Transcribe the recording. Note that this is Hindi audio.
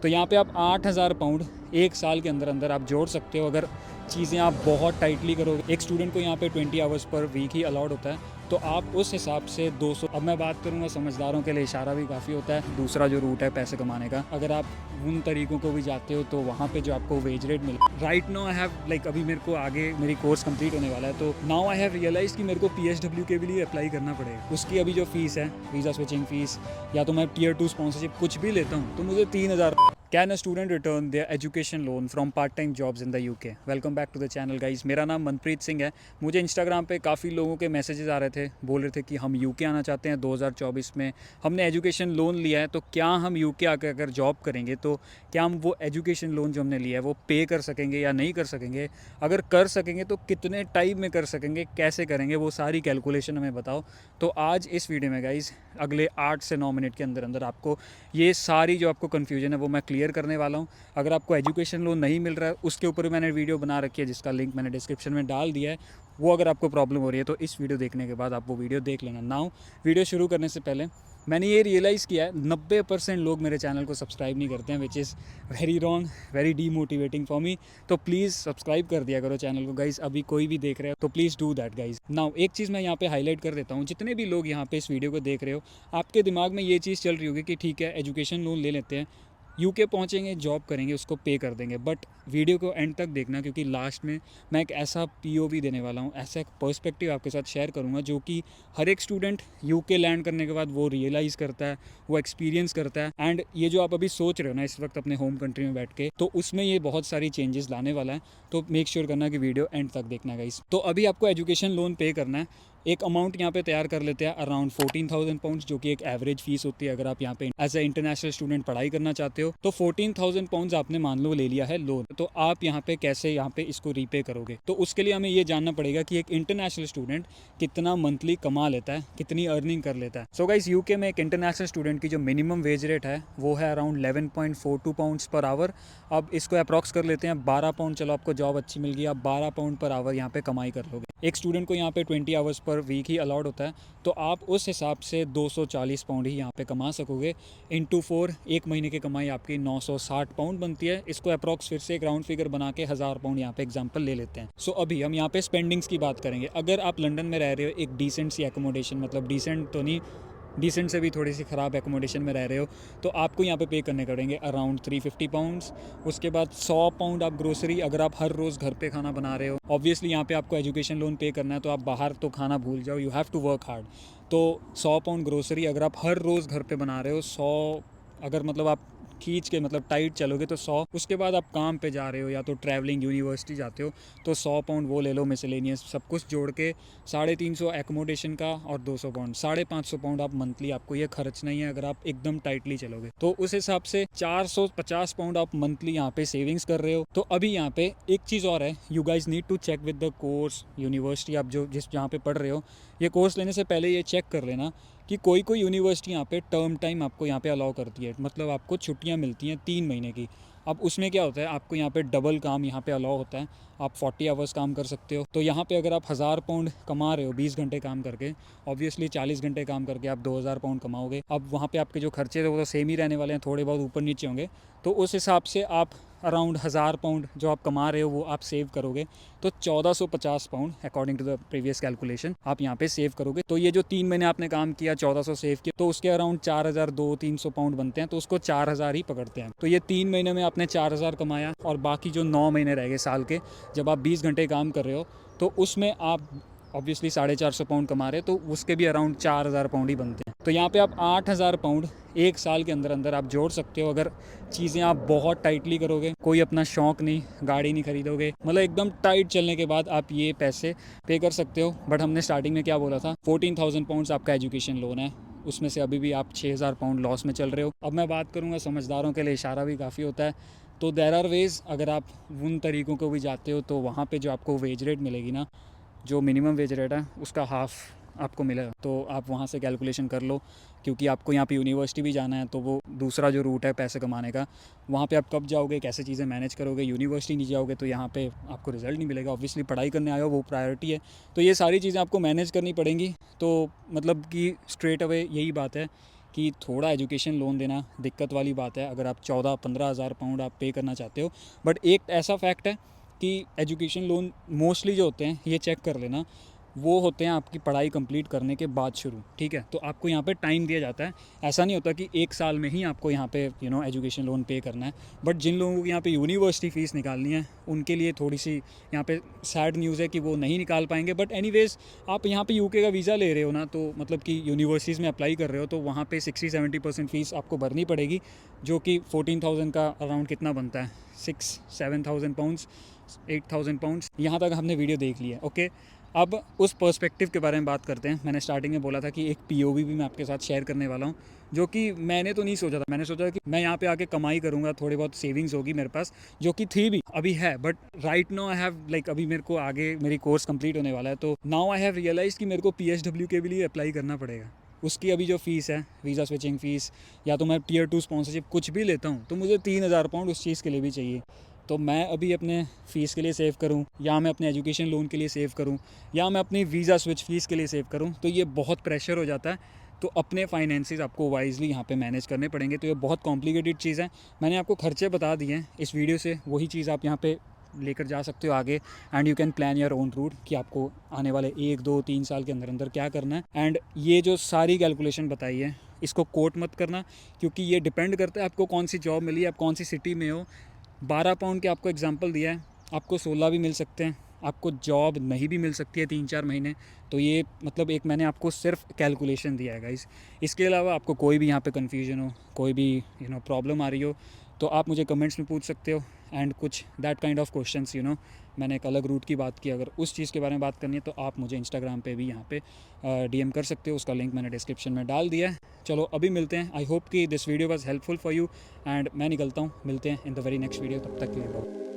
तो यहाँ पे आप 8,000 पाउंड एक साल के अंदर अंदर आप जोड़ सकते हो अगर चीज़ें आप बहुत टाइटली करोगे। एक स्टूडेंट को यहाँ पे 20 आवर्स पर वीक ही अलाउड होता है, तो आप उस हिसाब से 200। अब मैं बात करूँगा समझदारों के लिए इशारा भी काफ़ी होता है। दूसरा जो रूट है पैसे कमाने का, अगर आप उन तरीकों को भी जाते हो तो वहाँ पे जो आपको वेज रेट मिले। राइट नाउ आई हैव अभी मेरे को आगे मेरी कोर्स कंप्लीट होने वाला है, तो नाउ आई हैव रियलाइज कि मेरे को PSW के भी लिए अप्लाई करना पड़ेगा। उसकी अभी जो फीस है, वीज़ा स्विचिंग फीस, या तो मैं Tier 2 स्पॉन्सरशिप कुछ भी लेता हूँ तो मुझे 3,000। Can a student return their education loan from part-time jobs in the UK? Welcome back to the channel guys. मेरा नाम मनप्रीत सिंह है। मुझे इंस्टाग्राम पे काफ़ी लोगों के मैसेजेस आ रहे थे, बोल रहे थे कि हम UK आना चाहते हैं 2024 में, हमने एजुकेशन लोन लिया है, तो क्या हम UK आकर अगर जॉब करेंगे तो क्या हम वो एजुकेशन लोन जो हमने लिया है वो पे कर सकेंगे या नहीं कर सकेंगे? अगर कर सकेंगे तो कितने टाइम में कर सकेंगे, कैसे करेंगे, वो सारी कैलकुलेशन हमें बताओ। तो आज इस वीडियो में गाइज अगले 8 से 9 मिनट के अंदर अंदर आपको ये सारी जो आपको कन्फ्यूजन है वो मैं क्लियर करने वाला हूँ। अगर आपको एजुकेशन लोन नहीं मिल रहा है, उसके ऊपर मैंने वीडियो बना रखी है जिसका लिंक मैंने डिस्क्रिप्शन में डाल दिया है। वो अगर आपको प्रॉब्लम हो रही है तो इस वीडियो देखने के बाद आप वो वीडियो देख लेना। नाउ वीडियो शुरू करने से पहले मैंने ये रियलाइज़ किया है 90% लोग मेरे चैनल को सब्सक्राइब नहीं करते हैं, which is very wrong, very demotivating for me. तो प्लीज़ सब्सक्राइब कर दिया करो चैनल को गाइज़। अभी कोई भी देख रहे हो तो please do that guys. Now एक चीज़ मैं यहाँ पे हाईलाइट कर देता हूँ, जितने भी लोग यहाँ पे इस वीडियो को देख रहे हो, आपके दिमाग में ये चीज़ चल रही होगी कि ठीक है एजुकेशन लोन ले लेते हैं, UK पहुँचेंगे, जॉब करेंगे, उसको पे कर देंगे। बट वीडियो को एंड तक देखना, क्योंकि लास्ट में मैं एक ऐसा POV देने वाला हूँ, ऐसा एक पर्सपेक्टिव आपके साथ शेयर करूँगा जो कि हर एक स्टूडेंट UK लैंड करने के बाद वो रियलाइज़ करता है, वो एक्सपीरियंस करता है। एंड ये जो आप अभी सोच रहे हो ना इस वक्त अपने होम कंट्री में बैठ के, तो उसमें ये बहुत सारी चेंजेस लाने वाला है। तो मेक श्योर करना कि वीडियो एंड तक देखना गाइस। तो अभी आपको एजुकेशन लोन पे करना है। एक अमाउंट यहाँ पे तैयार कर लेते हैं अराउंड 14,000 पाउंड्स, जो कि एक एवरेज फीस होती है अगर आप यहाँ पे एज ए इंटरनेशनल स्टूडेंट पढ़ाई करना चाहते हो। तो 14,000 पाउंड्स आपने मान लो ले लिया है लोन, तो आप यहाँ पे कैसे यहाँ पे इसको रीपे करोगे? तो उसके लिए हमें ये जानना पड़ेगा कि एक इंटरनेशनल स्टूडेंट कितना मंथली कमा लेता है, कितनी अर्निंग कर लेता है। सो गाइस UK में एक इंटरनेशनल स्टूडेंट की जो मिनिमम वेज रेट है वो है अराउंड 11.42 पाउंड्स पर आवर। अब इसको अप्रॉक्स कर लेते हैं 12 पाउंड। चलो आपको जॉब अच्छी मिल गई, आप 12 पाउंड पर आवर यहाँ पे कमाई कर लोगे। एक स्टूडेंट को यहाँ पे 20 आवर्स पर वीक ही अलाउड होता है, तो आप उस हिसाब से 240 पाउंड ही यहाँ पे कमा सकोगे। इंटू 4 एक महीने की कमाई आपकी 960 पाउंड बनती है। इसको अप्रॉक्स फिर से एक राउंड फिगर बना के 1000 पाउंड यहाँ पे एग्जांपल ले लेते हैं। सो अभी हम यहाँ पे स्पेंडिंग्स की बात करेंगे। अगर आप लंदन में रह रहे हो एक डिसेंट सी एकोमोडेशन, मतलब डिसेंट तो नहीं, डिसेंट से भी थोड़ी सी ख़राब एकोमोडेशन में रह रहे हो, तो आपको यहाँ पे करने पड़ेंगे अराउंड 350 पाउंड्स। उसके बाद 100 पाउंड आप ग्रोसरी, अगर आप हर रोज़ घर पे खाना बना रहे हो, ऑब्वियसली यहाँ पे आपको एजुकेशन लोन पे करना है तो आप बाहर तो खाना भूल जाओ, you have to work hard. तो 100 पाउंड ग्रोसरी अगर आप हर रोज़ घर पे बना रहे हो, 100 अगर मतलब आप खींच के मतलब टाइट चलोगे तो 100। उसके बाद आप काम पे जा रहे हो या तो ट्रैवलिंग यूनिवर्सिटी जाते हो तो 100 पाउंड वो ले लो मिसलेनियस, सब कुछ जोड़ के 350 एकोमोडेशन का और 200 पाउंड, 550 पाउंड आप मंथली आपको ये खर्चना ही है अगर आप एकदम टाइटली चलोगे। तो उस हिसाब से 450 पाउंड आप मंथली यहाँ पे सेविंग्स कर रहे हो। तो अभी यहाँ पे एक चीज़ और है, you guys need to check with the course university, आप जो जिस जहाँ पे पढ़ रहे हो, ये कोर्स लेने से पहले ये चेक कर लेना कि कोई यूनिवर्सिटी यहाँ पे टर्म टाइम आपको यहाँ पे अलाउ करती है, मतलब आपको छुट्टियाँ मिलती हैं 3 महीने की। अब उसमें क्या होता है, आपको यहाँ पे डबल काम यहाँ पे अलाउ होता है, आप 40 आवर्स काम कर सकते हो। तो यहाँ पे अगर आप 1000 पाउंड कमा रहे हो 20 घंटे काम करके, ऑब्वियसली 40 घंटे काम करके आप 2000 पाउंड कमाओगे। अब वहाँ पे आपके जो खर्चे थे वो तो सेम ही रहने वाले हैं, थोड़े बहुत ऊपर नीचे होंगे। तो उस हिसाब से आप अराउंड 1000 पाउंड जो आप कमा रहे हो वो आप सेव करोगे, तो 1450 pound according to the previous calculation आप यहाँ पे सेव करोगे। तो ये जो 3 महीने आपने काम किया 1400 सेव किया, तो उसके अराउंड 4200-300 पाउंड बनते हैं, तो उसको 4000 ही पकड़ते हैं। तो ये 3 महीने में आपने 4000 कमाया, और बाकी जो 9 महीने रह गए साल के, जब आप 20 घंटे काम कर रहे हो, तो उसमें आप ऑब्वियसली 450 पाउंड कमा रहे, तो उसके भी अराउंड 4000 पाउंड ही बनते हैं। तो यहाँ पे आप 8000 पाउंड एक साल के अंदर अंदर आप जोड़ सकते हो अगर चीज़ें आप बहुत टाइटली करोगे। कोई अपना शौक नहीं, गाड़ी नहीं खरीदोगे, मतलब एकदम टाइट चलने के बाद आप ये पैसे पे कर सकते हो। बट हमने स्टार्टिंग में क्या बोला था, 14,000 पाउंड्स आपका एजुकेशन लोन है, उसमें से अभी भी आप 6000 पाउंड लॉस में चल रहे हो। अब मैं बात करूँगा समझदारों के लिए इशारा भी काफ़ी होता है, तो देयर आर वेज। अगर आप उन तरीकों को भी जाते हो तो वहाँ पे जो आपको वेज रेट मिलेगी ना, जो मिनिमम वेज रेट है उसका हाफ़ आपको मिलेगा। तो आप वहाँ से कैलकुलेशन कर लो, क्योंकि आपको यहाँ पे यूनिवर्सिटी भी जाना है, तो वो दूसरा जो रूट है पैसे कमाने का, वहाँ पे आप कब जाओगे, कैसे चीज़ें मैनेज करोगे। यूनिवर्सिटी नहीं जाओगे तो यहाँ पे आपको रिजल्ट नहीं मिलेगा, ऑब्वियसली पढ़ाई करने आए हो वो प्रायोरिटी है। तो ये सारी चीज़ें आपको मैनेज करनी पड़ेंगी। तो मतलब कि स्ट्रेट अवे यही बात है कि थोड़ा एजुकेशन लोन देना दिक्कत वाली बात है अगर आप 14-15 हज़ार पाउंड आप पे करना चाहते हो। बट एक ऐसा फैक्ट है कि एजुकेशन लोन मोस्टली जो होते हैं, ये चेक कर लेना, वो होते हैं आपकी पढ़ाई कंप्लीट करने के बाद शुरू, ठीक है। तो आपको यहाँ पे टाइम दिया जाता है, ऐसा नहीं होता कि एक साल में ही आपको यहाँ पे एजुकेशन लोन पे करना है। बट जिन लोगों को यहाँ पे यूनिवर्सिटी फ़ीस निकालनी है उनके लिए थोड़ी सी यहाँ पे सैड न्यूज़ है कि वो नहीं निकाल पाएंगे। बट एनीवेज़ आप यहाँ पे यूके का वीज़ा ले रहे हो ना, तो मतलब कि यूनिवर्सिटीज़ में अप्लाई कर रहे हो, तो वहाँ पे 60-70% फ़ीस आपको भरनी पड़ेगी, जो कि 14,000 का अराउंड कितना बनता है, 6-7,000 पाउंड्स, 8,000 पाउंड्स। यहाँ तक हमने वीडियो देख ली है, ओके। अब उस पर्सपेक्टिव के बारे में बात करते हैं। मैंने स्टार्टिंग में बोला था कि एक पीओवी भी मैं आपके साथ शेयर करने वाला हूँ, जो कि मैंने तो नहीं सोचा था। मैंने सोचा कि मैं यहाँ पे आके कमाई करूँगा, थोड़ी बहुत सेविंग्स होगी मेरे पास, जो कि थी भी, अभी है। But right now I have like, अभी मेरे को आगे मेरी कोर्स कंप्लीट होने वाला है, तो नाउ आई हैव रियलाइज कि मेरे को PSW के भी लिए अप्लाई करना पड़ेगा। उसकी अभी जो फ़ीस है, वीज़ा स्विचिंग फ़ीस, या तो मैं Tier 2 स्पॉन्सरशिप कुछ भी लेता हूँ, तो मुझे 3,000 पाउंड उस चीज़ के लिए भी चाहिए। तो मैं अभी अपने फ़ीस के लिए सेव करूं, या मैं अपने एजुकेशन लोन के लिए सेव करूं, या मैं अपनी वीज़ा स्विच फ़ीस के लिए सेव करूं, तो ये बहुत प्रेशर हो जाता है। तो अपने फाइनेंसेस आपको वाइजली यहाँ पे मैनेज करने पड़ेंगे। तो ये बहुत कॉम्प्लिकेटेड चीज़ है। मैंने आपको खर्चे बता दिए हैं इस वीडियो से, वही चीज़ आप यहाँ पे लेकर जा सकते हो आगे, and you can plan your own route कि आपको आने वाले 1-2-3 साल के अंदर अंदर क्या करना है। एंड ये जो सारी कैलकुलेशन बताई है, इसको कोट मत करना, क्योंकि ये डिपेंड करता है आपको कौन सी जॉब मिली है, आप कौन सी सिटी में हो। 12 पाउंड के आपको एग्जांपल दिया है, आपको 16 भी मिल सकते हैं, आपको जॉब नहीं भी मिल सकती है 3-4 महीने। तो ये मतलब एक मैंने आपको सिर्फ कैलकुलेशन दिया है गाइस। इसके अलावा आपको कोई भी यहाँ पे कन्फ्यूजन हो, कोई भी प्रॉब्लम आ रही हो, तो आप मुझे कमेंट्स में पूछ सकते हो। एंड कुछ दैट काइंड ऑफ क्वेश्चंस, मैंने एक अलग रूट की बात की, अगर उस चीज़ के बारे में बात करनी है तो आप मुझे इंस्टाग्राम पे भी यहाँ पे DM कर सकते हो। उसका लिंक मैंने डिस्क्रिप्शन में डाल दिया है। चलो अभी मिलते हैं। आई होप कि this video was helpful for you, and मैं निकलता हूँ। मिलते हैं in the very next video. तब तक के लिए बहुत